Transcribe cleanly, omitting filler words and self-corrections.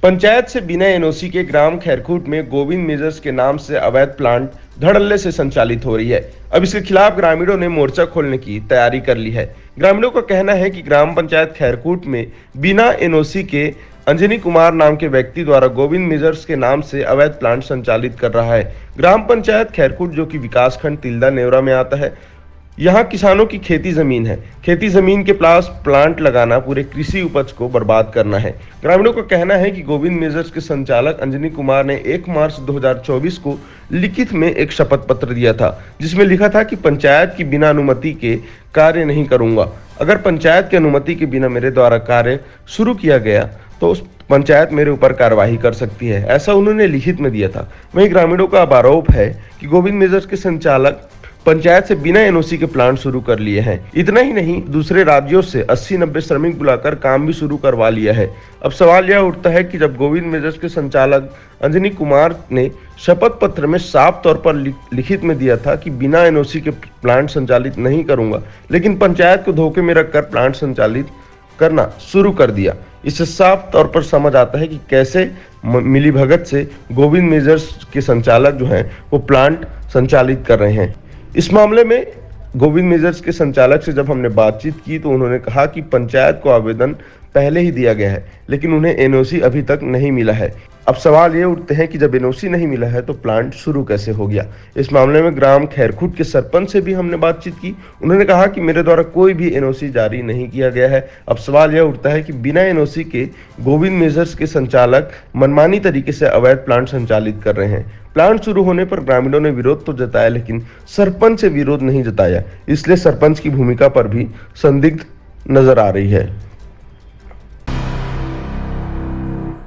पंचायत से बिना एनओसी के ग्राम खैरकूट में गोविंद मेजर्स के नाम से अवैध प्लांट धड़ल्ले से संचालित हो रही है। अब इसके खिलाफ ग्रामीणों ने मोर्चा खोलने की तैयारी कर ली है। ग्रामीणों का कहना है कि ग्राम पंचायत खैरकूट में बिना एनओसी के अंजनी कुमार नाम के व्यक्ति द्वारा गोविंद मेजर्स के नाम से अवैध प्लांट संचालित कर रहा है। ग्राम पंचायत खैरकूट जो कि विकासखंड तिल्दा नेवरा में आता है, यहाँ किसानों की खेती जमीन है। खेती जमीन के पास प्लांट लगाना पूरे कृषि उपज को बर्बाद करना है। ग्रामीणों का कहना है कि गोविंद मेजर्स के संचालक अंजनी कुमार ने 1 मार्च 2024 को लिखित में एक शपथ पत्र दिया था, जिसमें लिखा था कि पंचायत की बिना अनुमति के कार्य नहीं करूंगा। अगर पंचायत की अनुमति के बिना मेरे द्वारा कार्य शुरू किया गया तो उस पंचायत मेरे ऊपर कार्रवाई कर सकती है, ऐसा उन्होंने लिखित में दिया था। वहीं ग्रामीणों का आरोप है कि गोविंद मेजर्स के संचालक पंचायत से बिना एनओसी के प्लांट शुरू कर लिए हैं। इतना ही नहीं, दूसरे राज्यों से 80-90 श्रमिक बुलाकर काम भी शुरू करवा लिया है। अब सवाल यह उठता है कि जब गोविंद मेजर्स के संचालक अंजनी कुमार ने शपथ पत्र में साफ तौर पर लिखित में दिया था कि बिना एनओसी के प्लांट संचालित नहीं करूंगा, लेकिन पंचायत को धोखे में रखकर प्लांट संचालित करना शुरू कर दिया। इससे साफ तौर पर समझ आता है कि कैसे मिलीभगत से गोविंद मेजर्स के संचालक जो हैं वो प्लांट संचालित कर रहे हैं। इस मामले में गोविंद मेजर्स के संचालक से जब हमने बातचीत की तो उन्होंने कहा कि पंचायत को आवेदन पहले ही दिया गया है, लेकिन उन्हें एनओसी अभी तक नहीं मिला है। अब सवाल ये उठते हैं कि जब एनओसी नहीं मिला है तो प्लांट शुरू कैसे हो गया। इस मामले में ग्राम खैरकूट के सरपंच से भी हमने बातचीत की। उन्होंने कहा कि मेरे द्वारा कोई भी एनओसी जारी नहीं किया गया है। अब सवाल यह उठता है कि बिना एनओसी के गोविंद मेजर्स के संचालक मनमानी तरीके से अवैध प्लांट संचालित कर रहे हैं। प्लांट शुरू होने पर ग्रामीणों ने विरोध तो जताया, लेकिन सरपंच से विरोध नहीं जताया, इसलिए सरपंच की भूमिका पर भी संदिग्ध नजर आ रही है।